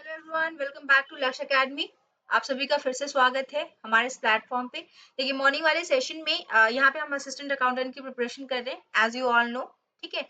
Hello everyone, welcome back to Lakshya academy. आप सभी का फिर से स्वागत है हमारे इस प्लेटफॉर्म पे। देखिए मॉर्निंग वाले सेशन में यहाँ पे हम असिस्टेंट अकाउंटेंट की प्रिपरेशन कर रहे हैं एज यू ऑल नो, ठीक है।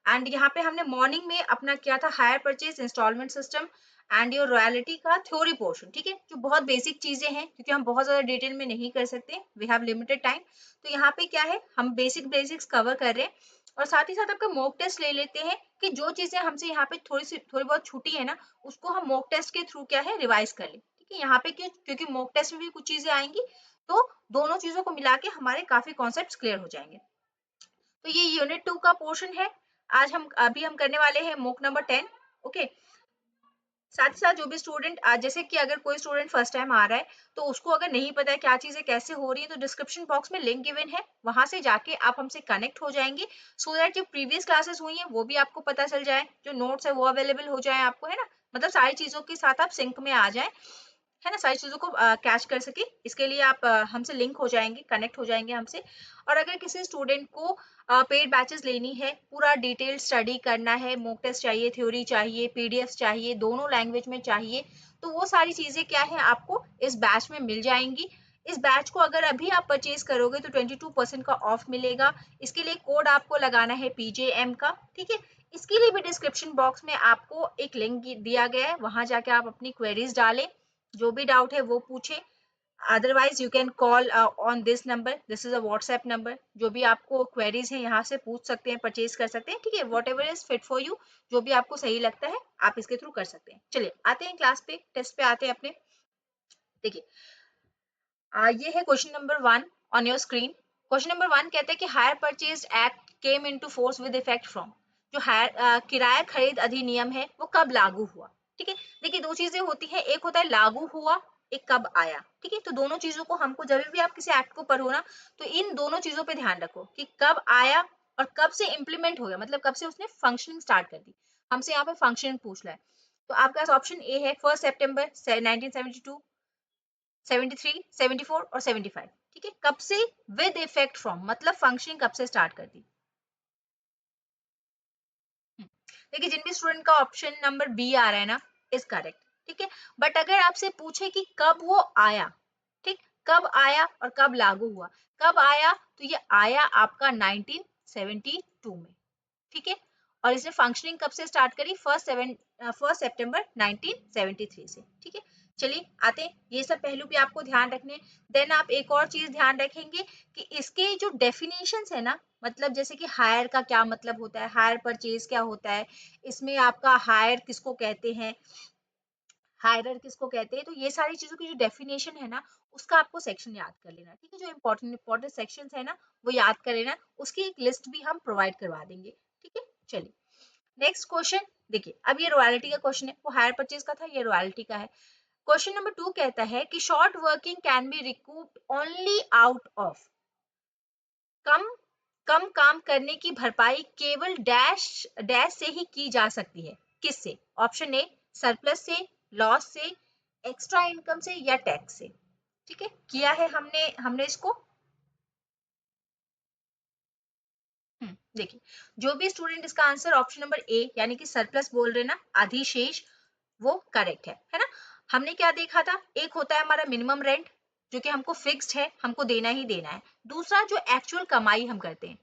एंड यहाँ पे हमने मॉर्निंग में अपना किया था hire purchase instalment system and your royalty का थ्योरी पोर्शन, ठीक है, जो बहुत बेसिक चीजें हैं क्योंकि हम बहुत ज्यादा डिटेल में नहीं कर सकते, वी हैव लिमिटेड टाइम। तो यहाँ पे क्या है, हम बेसिक्स कवर कर रहे हैं और साथ ही साथ आपका मॉक टेस्ट ले लेते हैं कि जो चीजें हमसे यहाँ पे थोड़ी बहुत छूटी है ना, उसको हम मॉक टेस्ट के थ्रू क्या है रिवाइज कर ले, ठीक है। यहाँ पे क्यों, क्योंकि मॉक टेस्ट में भी कुछ चीजें आएंगी, तो दोनों चीजों को मिला के हमारे काफी कॉन्सेप्ट क्लियर हो जाएंगे। तो ये यूनिट 2 का पोर्शन है। आज हम करने वाले हैं मॉक नंबर 10। ओके, साथ ही साथ जो भी स्टूडेंट जैसे कि अगर कोई स्टूडेंट फर्स्ट टाइम आ रहा है तो उसको अगर नहीं पता है क्या चीजें कैसे हो रही है, तो डिस्क्रिप्शन बॉक्स में लिंक गिवन है, वहां से जाके आप हमसे कनेक्ट हो जाएंगे सो दैट जो प्रीवियस क्लासेस हुई हैं वो भी आपको पता चल जाए, जो नोट्स है वो अवेलेबल हो जाए आपको, है ना। मतलब सारी चीजों के साथ आप सिंक में आ जाए, है ना, सारी चीजों को कैच कर सके। इसके लिए आप हमसे लिंक हो जाएंगे, कनेक्ट हो जाएंगे हमसे। और अगर किसी स्टूडेंट को पेड बैचेस लेनी है, पूरा डिटेल स्टडी करना है, मॉक टेस्ट चाहिए, थ्योरी चाहिए, पीडीएफ चाहिए, दोनों लैंग्वेज में चाहिए, तो वो सारी चीजें क्या है आपको इस बैच में मिल जाएंगी। इस बैच को अगर अभी आप परचेज करोगे तो 22% का ऑफ मिलेगा। इसके लिए कोड आपको लगाना है PJM का, ठीक है। इसके लिए भी डिस्क्रिप्शन बॉक्स में आपको एक लिंक दिया गया है, वहां जाके आप अपनी क्वेरीज डालें, जो भी डाउट है वो पूछे। Otherwise you can call on this number, this is a WhatsApp number. जो भी आपको क्वेरीज है यहाँ से पूछ सकते हैं, परचेज कर सकते हैं, ठीक है। What ever is fit for you, जो भी आपको सही लगता है आप इसके थ्रू कर सकते हैं। चलिए आते हैं क्लास पे, टेस्ट पे आते हैं अपने। देखिए ये है question number 1 on your screen. Question number 1 कहते हैं कि hire purchase act came into force with effect from, जो हायर किराया खरीद अधिनियम है वो कब लागू हुआ, ठीक है। देखिए दो चीजें होती हैं, एक होता है लागू हुआ, एक कब आया, ठीक है। तो दोनों चीजों को हमको जब भी आप किसी एक्ट को पढ़ो ना, तो इन दोनों चीजों पे ध्यान रखो कि कब आया और कब से इम्प्लीमेंट हो गया, मतलब कब से उसने फंक्शनिंग स्टार्ट कर दी। हमसे यहाँ पे फंक्शनिंग पूछ रहा है, तो आपका ऑप्शन ए है 1 सितंबर 1972, 73, 74 और 75, ठीक है। कब से, विद इफेक्ट फ्रॉम, मतलब फंक्शनिंग कब से स्टार्ट कर दी। देखिए जिन भी स्टूडेंट का ऑप्शन नंबर बी आ रहा है ना इज करेक्ट, ठीक है। बट अगर आपसे पूछे कि कब वो आया, ठीक, कब आया और कब लागू हुआ, कब आया तो ये आया आपका 1972 में, ठीक है। और इसने फंक्शनिंग कब से स्टार्ट करी, 1 सितंबर 1973 से, ठीक है। चलिए आते हैं, ये सब पहलू भी आपको ध्यान रखने। देन आप एक और चीज ध्यान रखेंगे कि इसके जो डेफिनेशंस है ना, मतलब जैसे कि हायर का क्या मतलब होता है, हायर परचेज क्या होता है, इसमें आपका हायर किसको कहते हैं, हायरर किसको कहते हैं, तो ये सारी चीजों की जो डेफिनेशन है ना उसका आपको सेक्शन याद कर लेना, ठीक है। जो इंपॉर्टेंट सेक्शन है ना वो याद कर लेना, उसकी एक लिस्ट भी हम प्रोवाइड करवा देंगे, ठीक है। चलिए नेक्स्ट क्वेश्चन देखिए, अब ये रॉयल्टी का क्वेश्चन है, वो हायर परचेज का था, ये रॉयल्टी का है। क्वेश्चन नंबर 2 कहता है कि short working can be recouped only out of, कम कम काम करने की भरपाई केवल डैश डैश से ही की जा सकती है, किससे। ऑप्शन ए सरप्लस से, लॉस से, एक्स्ट्रा इनकम से या टैक्स से, ठीक है। किया है हमने हमने इसको। देखिए जो भी स्टूडेंट इसका आंसर ऑप्शन नंबर ए यानी कि सरप्लस बोल रहे ना, अधिशेष, वो करेक्ट है ना। हमने क्या देखा था, एक होता है हमारा मिनिमम रेंट जो कि हमको फिक्स्ड है, हमको देना ही देना है। दूसरा जो एक्चुअल कमाई हम करते हैं,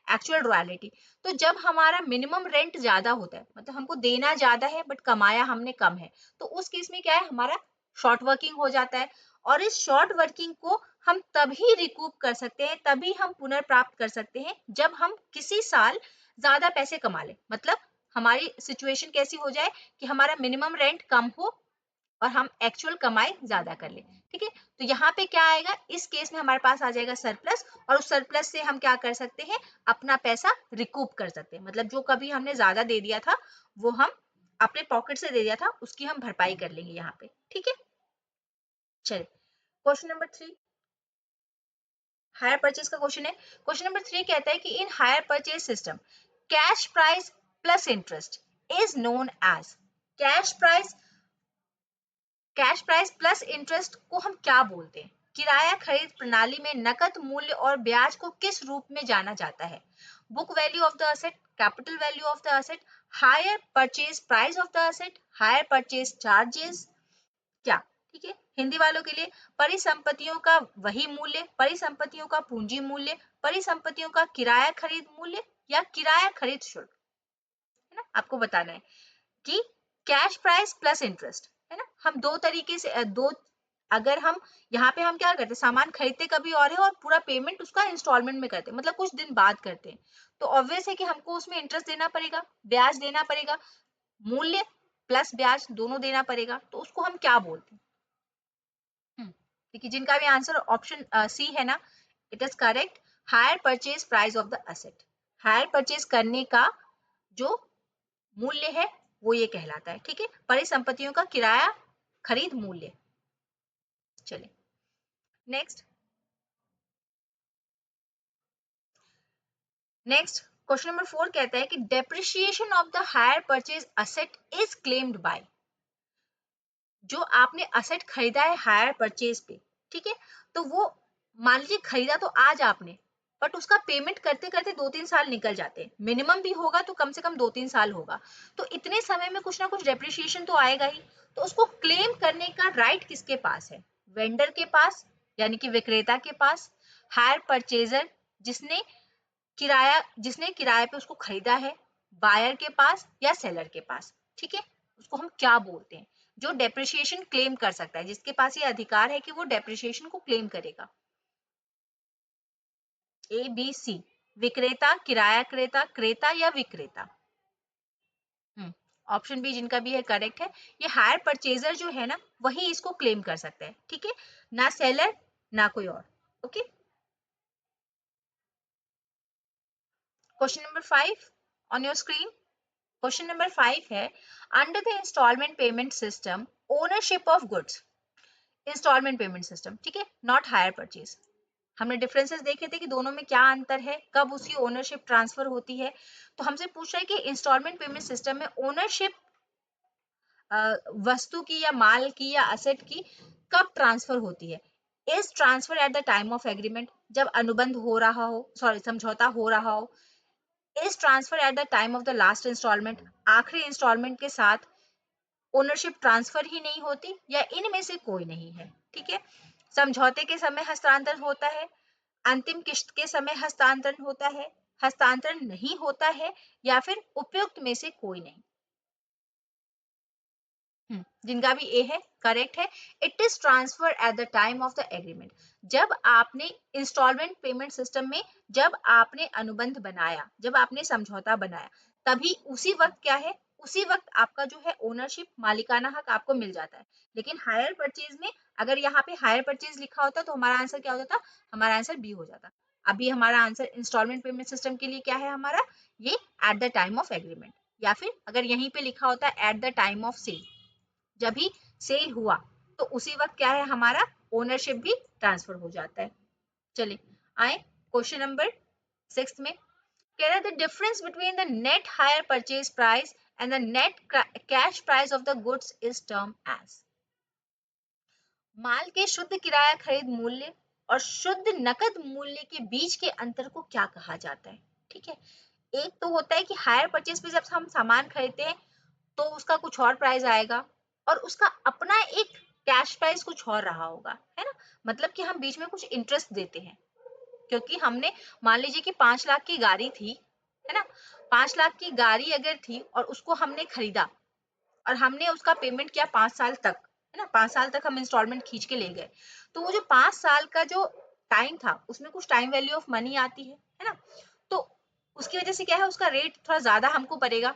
एक्चुअल रॉयल्टी। तो जब हमारा मिनिमम रेंट ज्यादा होता है, मतलब हमको देना ज्यादा है बट कमाया हमने कम है, तो उस केस में क्या है, हमारा शॉर्ट वर्किंग हो जाता है। और इस शॉर्ट वर्किंग को हम तभी रिकूप कर सकते हैं, तभी हम पुनर्प्राप्त कर सकते हैं जब हम किसी साल ज्यादा पैसे कमा लें। मतलब हमारी सिचुएशन कैसी हो जाए कि हमारा मिनिमम रेंट कम हो और हम एक्चुअल कमाई ज्यादा कर ले, ठीक है। तो यहाँ पे क्या आएगा, इस केस में हमारे पास आ जाएगा सरप्लस, और उस सरप्लस से हम क्या कर सकते हैं, अपना पैसा रिकूप कर सकते हैं। मतलब जो कभी हमने ज्यादा दे दिया था वो हम अपने पॉकेट से दे दिया था, उसकी हम भरपाई कर लेंगे यहाँ पे, ठीक है। चलिए क्वेश्चन नंबर 3 हायर परचेज का क्वेश्चन है। क्वेश्चन नंबर 3 कहता है कि in hire purchase system cash price plus interest is known as, cash price, cash price plus interest को हम क्या बोलते हैं। किराया खरीद प्रणाली में नकद मूल्य और ब्याज को किस रूप में जाना जाता है। Book value of the asset, capital value of the asset, higher purchase price of the asset, higher purchase charges, क्या, ठीक है। हिंदी वालों के लिए परिसंपत्तियों का वही मूल्य, परिसंपत्तियों का पूंजी मूल्य, परिसंपत्तियों का किराया खरीद मूल्य या किराया खरीद शुल्क, है ना, आपको बताना है कि कैश प्राइस प्लस इंटरेस्ट, है ना। हम दो तरीके से दो, अगर हम यहाँ पे हम क्या करते हैं, सामान खरीदते कभी और है और पूरा पेमेंट उसका इंस्टॉलमेंट में करते हैं, मतलब कुछ दिन बाद करते हैं, तो ऑब्वियस है कि हमको उसमें इंटरेस्ट देना पड़ेगा, ब्याज देना पड़ेगा, मूल्य प्लस ब्याज दोनों देना पड़ेगा, तो उसको हम क्या बोलते हैं। देखिए जिनका भी आंसर ऑप्शन सी है ना, it is correct, higher purchase price of the asset, hire purchase करने का जो मूल्य है वो ये कहलाता है, ठीक है, परिसंपत्तियों का किराया खरीद मूल्य। चलिए नेक्स्ट, क्वेश्चन नंबर 4 कहता है कि depreciation of the hire purchase asset is claimed by, जो आपने असेट खरीदा है हायर परचेज पे, ठीक है, तो वो मान लीजिए खरीदा तो आज आपने, बट उसका पेमेंट करते करते 2-3 साल निकल जाते हैं, मिनिमम भी होगा तो कम से कम 2-3 साल होगा, तो इतने समय में कुछ ना कुछ डेप्रिसिएशन तो आएगा ही, तो उसको क्लेम करने का राइट किसके पास है, वेंडर के पास यानी कि विक्रेता के पास, हायर परचेजर जिसने किराए पे उसको खरीदा है, बायर के पास या सेलर के पास, ठीक है, उसको हम क्या बोलते हैं, जो डेप्रिसिएशन क्लेम कर सकता है, जिसके पास ये अधिकार है कि वो डेप्रिसिएशन को क्लेम करेगा। ए बी सी, विक्रेता, किराया क्रेता, क्रेता या विक्रेता। ऑप्शन बी जिनका भी है करेक्ट है, ये हायर परचेजर जो है ना वही इसको क्लेम कर सकता है, ठीक है, ना सेलर ना कोई और। Okay, question number 5 on your screen, question number 5 है, under the instalment payment system ownership of goods, instalment payment system, ठीक है, नॉट हायर परचेज, हमने डिफरेंसेस देखे थे कि दोनों में क्या अंतर है, कब उसकी ओनरशिप ट्रांसफर होती है, तो हमसे पूछ रहा है कि इंस्टॉलमेंट पेमेंट सिस्टम में ओनरशिप वस्तु की या माल की या असेट की कब ट्रांसफर होती है, is transfer at the time of agreement, जब अनुबंध हो रहा हो, सॉरी समझौता हो रहा हो, is transfer at the time of the last instalment, आखिरी इंस्टॉलमेंट के साथ ओनरशिप ट्रांसफर ही नहीं होती या इनमें से कोई नहीं है, ठीक है, समझौते के समय हस्तांतरण होता है, अंतिम किश्त के समय हस्तांतरण होता है, हस्तांतरण नहीं होता है या फिर उपयुक्त में से कोई नहीं। जिनका भी ए है करेक्ट है, it is transfer at the time of the agreement, जब आपने इंस्टॉलमेंट पेमेंट सिस्टम में जब आपने अनुबंध बनाया, जब आपने समझौता बनाया, तभी उसी वक्त क्या है, उसी वक्त आपका जो है ओनरशिप मालिकाना हक आपको मिल जाता है। लेकिन हायर परचेज में अगर यहाँ पे हायर परचेज लिखा होता तो हमारा आंसर क्या होता था, हमारा आंसर बी हो जाता। अभी हमारा आंसर इंस्टॉलमेंट पेमेंट सिस्टम के लिए क्या है हमारा, ये at the time of agreement, या फिर अगर यहीं पे लिखा होता है at the time of sale, जब भी सेल हुआ तो उसी वक्त क्या है हमारा ओनरशिप भी ट्रांसफर हो जाता है। चलिए आए क्वेश्चन नंबर 6 में, कह रहा है the difference between the net hire purchase price and the net cash price of the goods is termed as, माल के शुद्ध किराया खरीद मूल्य और शुद्ध नकद मूल्य के बीच के अंतर को क्या कहा जाता है, ठीक है, एक तो होता है कि हायर परचेज पे जब हम सामान खरीदते हैं तो उसका कुछ और प्राइस आएगा और उसका अपना एक कैश प्राइस कुछ और रहा होगा, है ना, मतलब कि हम बीच में कुछ इंटरेस्ट देते हैं, क्योंकि हमने मान लीजिए कि 5 लाख की गाड़ी थी, है ना, 5 लाख की गाड़ी अगर थी और उसको हमने खरीदा और हमने उसका पेमेंट किया 5 साल तक, है ना, 5 साल तक हम इंस्टॉलमेंट खींच के ले गए, तो वो जो 5 साल का जो टाइम था उसमें कुछ टाइम वैल्यू ऑफ मनी आती है ना, तो उसकी वजह से क्या है उसका रेट थोड़ा ज्यादा हमको पड़ेगा,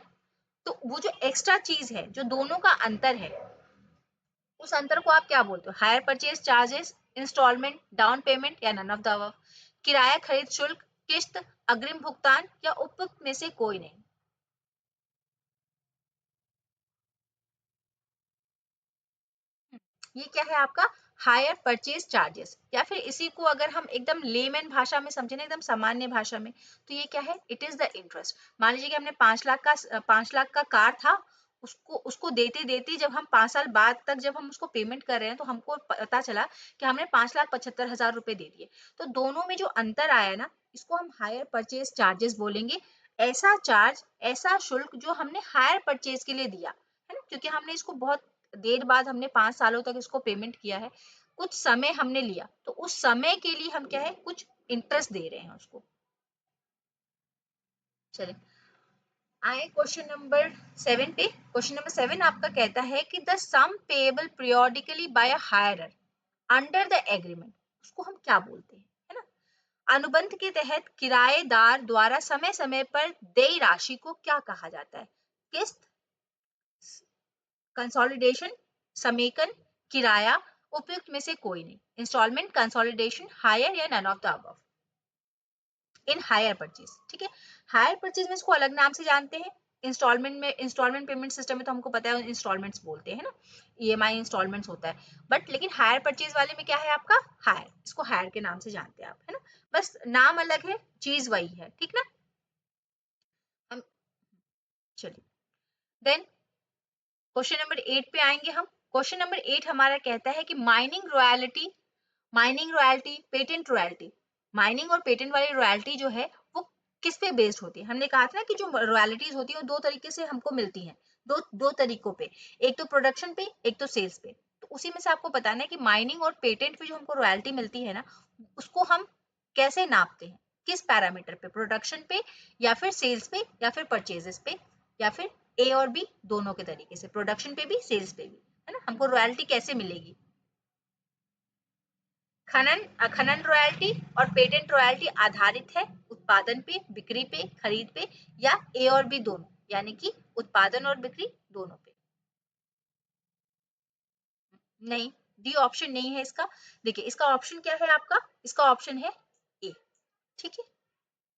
तो वो जो एक्स्ट्रा चीज है जो दोनों का अंतर है, उस अंतर को आप क्या बोलते हो, hire purchase charges, instalment, down payment या नन ऑफ द अबव, किराया खरीद शुल्क, किस्त, अग्रिम भुगतान या उपयुक्त में से कोई नहीं। ये क्या है आपका हायर परचेज चार्जेस, या फिर इसी को अगर हम एकदम लेमैन भाषा में समझे ना, एकदम सामान्य भाषा में, तो ये क्या है, इट इज द इंटरेस्ट। मान लीजिए कि हमने 5 लाख का कार था, उसको उसको देते देते जब हम 5 साल बाद तक जब हम उसको पेमेंट कर रहे हैं तो हमको पता चला कि हमने 5,75,000 रुपए दे दिए, तो दोनों में जो अंतर आया ना इसको हम हायर परचेज चार्जेस बोलेंगे। ऐसा चार्ज, ऐसा शुल्क जो हमने हायर परचेज के लिए दिया है ना, क्योंकि हमने इसको बहुत देर बाद, हमने 5 सालों तक इसको पेमेंट किया है, कुछ समय हमने लिया, तो उस समय के लिए हम क्या है, कुछ इंटरेस्ट दे रहे हैं उसको। चलिए आए क्वेश्चन नंबर 7 पे। क्वेश्चन नंबर 7 आपका कहता है कि the sum payable periodically by a hirer under the agreement, उसको हम क्या बोलते हैं, है ना। अनुबंध के तहत किराएदार द्वारा समय समय पर देय राशि को क्या कहा जाता है? किस्त, कंसोलिडेशन, समेकन, किराया, उपयुक्त में से कोई नहीं। इंस्टॉलमेंट, कंसोलिडेशन, हायर या none of the above. In hire purchase, ठीक है। हायर परचेज में इसको अलग नाम से जानते हैं। इंस्टॉलमेंट में, इंस्टॉलमेंट पेमेंट सिस्टम में तो हमको पता है इंस्टॉलमेंट्स बोलते हैं ना, ईएमआई इंस्टॉलमेंट्स होता है, बट लेकिन हायर परचेज वाले में क्या है आपका, हायर, इसको हायर के नाम से जानते हैं आप, है ना। बस नाम अलग है, चीज वही है, ठीक ना। हम चलिए देन क्वेश्चन नंबर 8 पे आएंगे हम। क्वेश्चन नंबर 8 हमारा कहता है कि mining royalty, mining royalty, patent royalty, mining और पेटेंट वाली रॉयल्टी जो है वो किस पे बेस्ड होती है? हमने कहा था ना कि जो रॉयल्टीज होती है वो दो तरीके से हमको मिलती हैं, दो तरीकों पे, एक तो प्रोडक्शन पे, एक तो सेल्स पे। तो उसी में से आपको बताना है कि माइनिंग और पेटेंट पे जो हमको रॉयल्टी मिलती है ना, उसको हम कैसे नापते हैं, किस पैरामीटर पे, प्रोडक्शन पे या फिर सेल्स पे या फिर परचेजेस पे, या फिर ए और बी दोनों के तरीके से, प्रोडक्शन पे भी सेल्स पे भी, है ना। हमको रॉयल्टी कैसे मिलेगी? खनन रॉयल्टी और पेटेंट रॉयल्टी आधारित है उत्पादन पे, बिक्री पे, खरीद पे, या ए और बी दोनों, यानी कि उत्पादन और बिक्री दोनों पे। नहीं, डी ऑप्शन नहीं है इसका। देखिए इसका ऑप्शन क्या है आपका, इसका ऑप्शन है ए, ठीक है।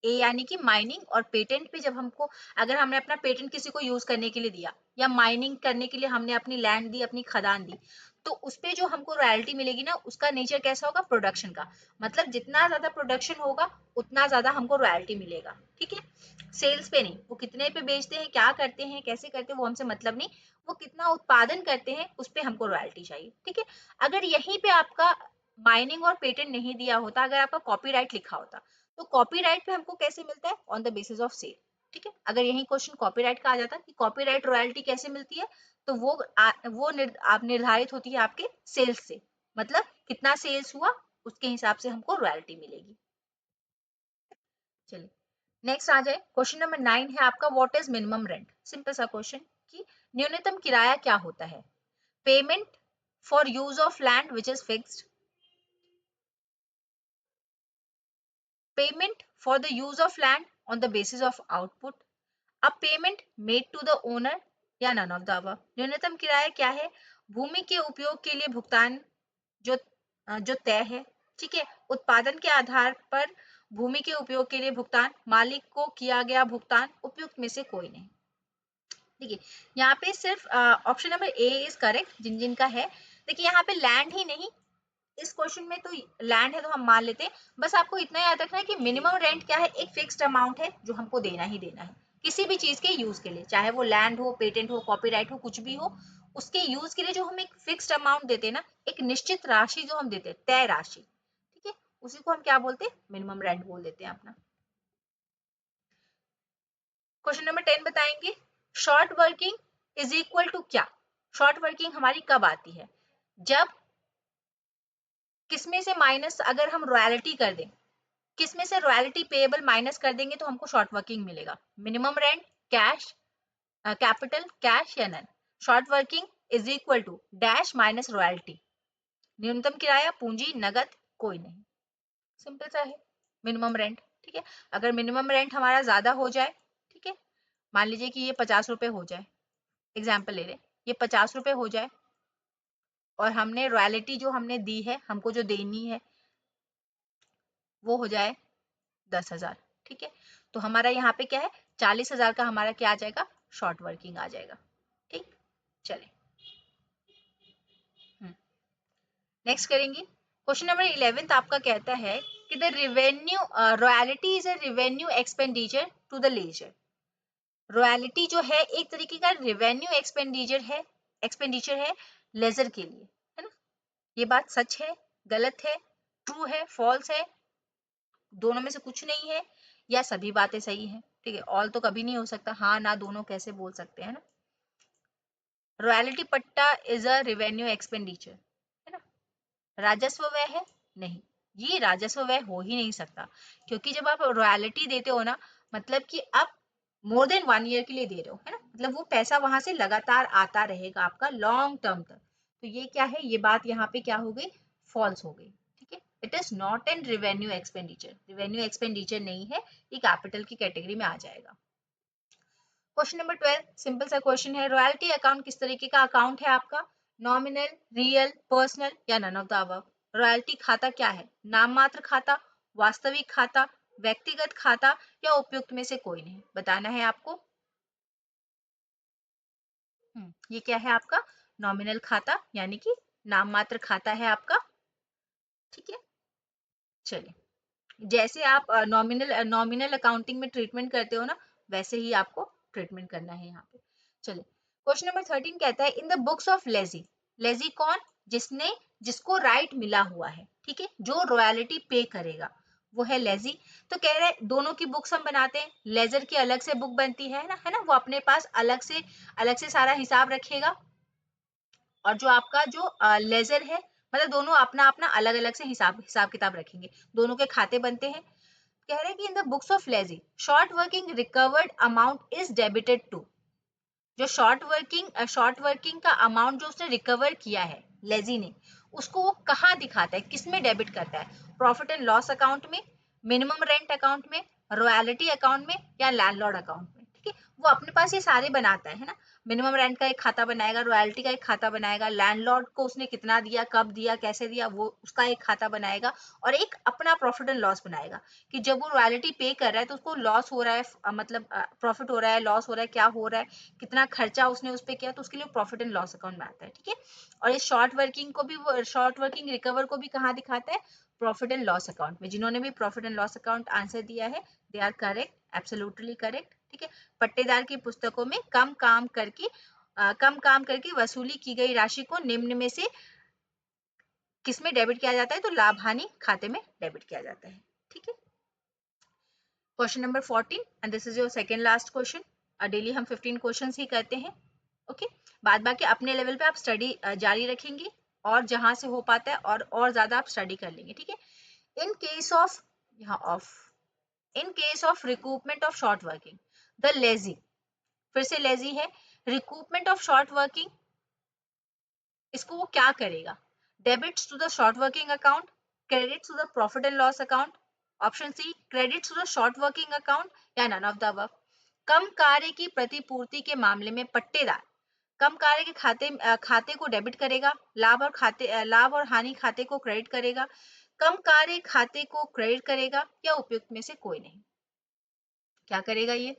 ए यानी कि माइनिंग और पेटेंट पे जब हमको, अगर हमने अपना पेटेंट किसी को यूज करने के लिए दिया या माइनिंग करने के लिए हमने अपनी लैंड दी, अपनी खदान दी, तो उस पे जो हमको रॉयल्टी मिलेगी ना, उसका नेचर कैसा होगा, प्रोडक्शन का। मतलब जितना ज्यादा प्रोडक्शन होगा उतना ज्यादा हमको रॉयल्टी मिलेगा, ठीक है। सेल्स पे नहीं, वो कितने पे बेचते हैं, क्या करते हैं, कैसे करते हैं, वो हमसे मतलब नहीं, वो कितना उत्पादन करते हैं उस पे हमको रॉयल्टी चाहिए, ठीक है। अगर यहीं पे आपका माइनिंग और पेटेंट नहीं दिया होता, अगर आपका कॉपीराइट लिखा होता, तो कॉपीराइट पे हमको कैसे मिलता है, on the basis of sale, ठीक है। अगर यही क्वेश्चन कॉपीराइट का आ जाता कि कॉपीराइट रॉयल्टी कैसे मिलती है, तो वो आप निर्धारित होती है आपके सेल्स से, मतलब कितना सेल्स हुआ उसके हिसाब से हमको रॉयल्टी मिलेगी। चलिए नेक्स्ट आ जाए, क्वेश्चन नंबर 9 है आपका, what is minimum rent. Simple सा क्वेश्चन कि न्यूनतम किराया क्या होता है? Payment for use of land which is fixed, payment for the use of land on the basis of output, अब payment made to the owner, या नन ऑफ द अबव। न्यूनतम किराया क्या है? भूमि के उपयोग के लिए भुगतान जो जो तय है, ठीक है। उत्पादन के आधार पर भूमि के उपयोग के लिए भुगतान, मालिक को किया गया भुगतान, उपयुक्त में से कोई नहीं। देखिए यहाँ पे सिर्फ option number A is correct, जिन जिन का है। देखिए यहाँ पे लैंड ही नहीं, इस क्वेश्चन में तो लैंड है तो हम मान लेते हैं। बस आपको इतना याद रखना है कि मिनिमम रेंट क्या है, एक फिक्स्ड अमाउंट है जो हमको देना ही देना है किसी भी चीज के यूज के लिए, चाहे वो लैंड हो, पेटेंट हो, कॉपीराइट हो, कुछ भी हो, उसके यूज के लिए जो हम एक फिक्स्ड अमाउंट देते हैं ना, एक निश्चित राशि जो हम देते हैं, तय राशि, ठीक है, उसी को हम क्या बोलते हैं, मिनिमम रेंट बोल देते हैं अपना। क्वेश्चन नंबर 10 बताएंगे, short working is equal to क्या? शॉर्ट वर्किंग हमारी कब आती है? जब किसमें से माइनस अगर हम रॉयल्टी कर दें, किसमें से रॉयल्टी पेएबल माइनस कर देंगे तो हमको शॉर्ट वर्किंग मिलेगा? Minimum rent, cash, capital, cash या none. Short working is equal to dash minus royalty, न्यूनतम किराया, पूंजी, नगद, कोई नहीं। सिंपल सा है मिनिमम रेंट, ठीक है। अगर मिनिमम रेंट हमारा ज्यादा हो जाए, ठीक है, मान लीजिए कि ये 50 रुपए हो जाए, एग्जाम्पल ले रहे, ये 50 रुपए हो जाए और हमने रॉयल्टी जो हमने दी है, हमको जो देनी है वो हो जाए 10,000, ठीक है। तो हमारा यहाँ पे क्या है, 40,000 का हमारा क्या आ जाएगा, शॉर्ट वर्किंग आ जाएगा, ठीक। चले नेक्स्ट करेंगे, क्वेश्चन नंबर 11 आपका कहता है कि the revenue royalty is a revenue expenditure to the ledger. Royalty जो है एक तरीके का रिवेन्यू एक्सपेंडिचर है लेजर के लिए, है ना। ये बात सच है, गलत है, ट्रू है, फॉल्स है, दोनों में से कुछ नहीं है या सभी बातें सही है, ठीक है। ऑल तो कभी नहीं हो सकता, हाँ ना दोनों कैसे बोल सकते हैं ना। रॉयल्टी पट्टा इज अ रेवेन्यू एक्सपेंडिचर, है ना। राजस्व व्यय है, नहीं, ये राजस्व व्यय हो ही नहीं सकता, क्योंकि जब आप रॉयल्टी देते हो ना, मतलब कि आप मोर देन 1 ईयर के लिए दे रहे हो, है ना, मतलब वो पैसा वहां से लगातार आता रहेगा आपका लॉन्ग टर्म तक। तो ये क्या है, ये बात यहाँ पे क्या हो गई, फॉल्स हो गई, ठीक है। It is not an revenue expenditure, revenue expenditure नहीं है, ये कैपिटल की कैटेगरी में आ जाएगा। क्वेश्चन नंबर 12, सिंपल सा क्वेश्चन है, रॉयल्टी अकाउंट किस तरीके का अकाउंट है आपका, नॉमिनल, रियल, पर्सनल या none of the above. Royalty खाता क्या है, नाम मात्र खाता, वास्तविक खाता, व्यक्तिगत खाता या उपयुक्त में से कोई नहीं, बताना है आपको। ये क्या है आपका, नॉमिनल खाता, यानी कि नाम मात्र खाता है आपका, ठीक है। चलिए, जैसे आप नॉमिनल नॉमिनल अकाउंटिंग में ट्रीटमेंट करते हो ना, वैसे ही आपको ट्रीटमेंट करना है यहाँ पे। चलिए, क्वेश्चन नंबर 13 कहता है, इन the books of lazy, lazy कौन, जिसने, जिसको राइट मिला हुआ है, ठीक है, जो रॉयल्टी पे करेगा वो है लेजी। तो कह रहे हैं दोनों की बुक्स हम बनाते हैं, लेजर की अलग से बुक बनती है ना, है ना, वो अपने पास अलग से सारा हिसाब रखेगा, और जो आपका जो लेजर है, मतलब दोनों अपना अपना अलग अलग से हिसाब किताब रखेंगे, दोनों के खाते बनते हैं। कह रहे हैं कि in the books of lessee short working recovered amount is debited to, जो शॉर्ट वर्किंग का अमाउंट जो उसने रिकवर किया है लेजी ने, उसको वो कहाँ दिखाता है, किसमें डेबिट करता है, प्रॉफिट एंड लॉस अकाउंट में, मिनिमम रेंट अकाउंट में, रॉयल्टी अकाउंट में या लैंडलॉर्ड अकाउंट में, ठीक है। वो अपने पास ये सारे बनाता है ना, मिनिमम रेंट का एक खाता बनाएगा, रॉयल्टी का एक खाता बनाएगा, लैंडलॉर्ड को उसने कितना दिया, कब दिया, कैसे दिया, वो उसका एक खाता बनाएगा, और एक अपना प्रॉफिट एंड लॉस बनाएगा, कि जब वो रॉयल्टी पे कर रहा है तो उसको लॉस हो रहा है, मतलब प्रॉफिट हो रहा है, लॉस हो रहा है, क्या हो रहा है, कितना खर्चा उसने उस पर किया, तो उसके लिए प्रॉफिट एंड लॉस अकाउंट बनाता है, ठीक है। और इस शॉर्ट वर्किंग को भी, शॉर्ट वर्किंग रिकवर को भी कहाँ दिखाता है, प्रॉफिट एंड लॉस अकाउंट में। जिन्होंने भी profit and loss account answer दिया है, they are correct, absolutely correct, ठीक है। पट्टेदार की पुस्तकों में कम काम करके वसूली की गई राशि को निम्न में से किसमें डेबिट किया जाता है, तो लाभ हानि खाते में डेबिट किया जाता है, ठीक है। Question number 14 and this is your second last question. Daily हम 15 क्वेश्चंस ही करते हैं, ओके। बाद बाकी अपने लेवल पे आप स्टडी जारी रखेंगे, और जहां से हो पाता है और ज्यादा आप स्टडी कर लेंगे, ठीक है। इन केस ऑफ, यहाँ of, in case of recoupment of short working, the lessee, फिर से लेजी है, रिकूपमेंट ऑफ शॉर्ट वर्किंग, इसको वो क्या करेगा, debits to the short working account, credits to the profit and loss account, option C credits to the short working account या none of the above. कम कार्य की प्रतिपूर्ति के मामले में पट्टेदार कम कार्य के खाते को डेबिट करेगा, लाभ और हानि खाते को क्रेडिट करेगा, कम कार्य खाते को क्रेडिट करेगा या उपयुक्त में से कोई नहीं, क्या करेगा ये।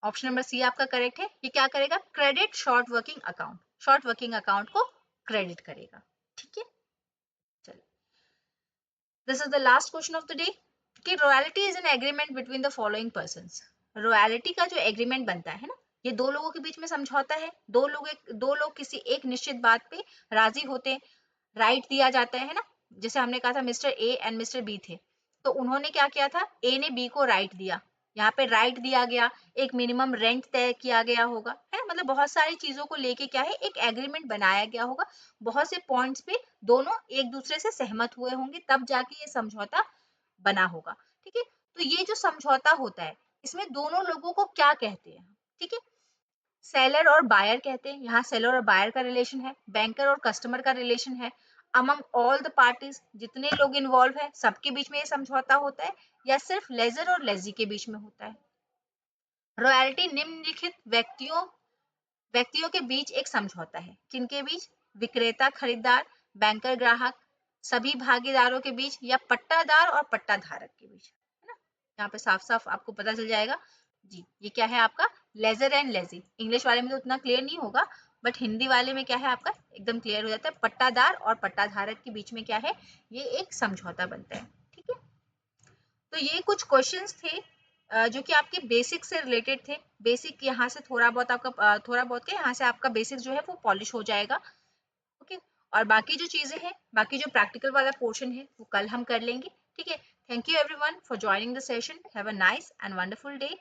ऑप्शन नंबर सी आपका करेक्ट है, ये क्या करेगा, credit short working account, short working account को क्रेडिट करेगा, ठीक है। चलिए, this is the last question of the day, कि royalty is an agreement between the following persons. Royalty का जो एग्रीमेंट बनता है ना, ये दो लोगों के बीच में समझौता है, दो लोग किसी एक निश्चित बात पे राजी होते हैं, राइट दिया जाता है ना, जैसे हमने कहा था mister A and mister B थे, तो उन्होंने क्या किया था, ए ने बी को राइट दिया, यहाँ पे राइट दिया गया, एक मिनिमम रेंट तय किया गया होगा, है ना, मतलब बहुत सारी चीजों को लेके क्या है, एक एग्रीमेंट बनाया गया होगा, बहुत से पॉइंट्स पे दोनों एक दूसरे से सहमत हुए होंगे, तब जाके ये समझौता बना होगा, ठीक है। तो ये जो समझौता होता है, इसमें दोनों लोगों को क्या कहते हैं, ठीक है, सेलर और बायर कहते हैं, यहाँ सेलर और बायर का रिलेशन है, बैंकर और कस्टमर का रिलेशन है, अमंग ऑल द पार्टीज, जितने लोग इन्वॉल्व है सबके बीच में ये समझौता होता है, या सिर्फ लेजर और लेजी के बीच में होता है। रॉयल्टी निम्नलिखित व्यक्तियों के बीच एक समझौता है, किनके बीच, विक्रेता खरीदार, बैंकर ग्राहक, सभी भागीदारों के बीच, या पट्टादार और पट्टाधारक के बीच, है ना। यहाँ पे साफ साफ आपको पता चल जाएगा जी, ये क्या है आपका, लेजर एंड लेजी। इंग्लिश वाले में तो उतना क्लियर नहीं होगा, बट हिंदी वाले में क्या है आपका एकदम क्लियर हो जाता है, पट्टादार और पट्टाधारक के बीच में क्या है, ये एक समझौता बनता है, ठीक है। तो ये कुछ क्वेश्चंस थे जो कि आपके बेसिक से रिलेटेड थे। बेसिक यहाँ से थोड़ा बहुत आपका थोड़ा बहुत के यहाँ से आपका बेसिक जो है वो पॉलिश हो जाएगा। ओके, और बाकी जो चीजें हैं, बाकी जो प्रैक्टिकल वाला पोर्शन है वो कल हम कर लेंगे। ठीक है, thank you everyone for joining the session. Have a nice and wonderful day.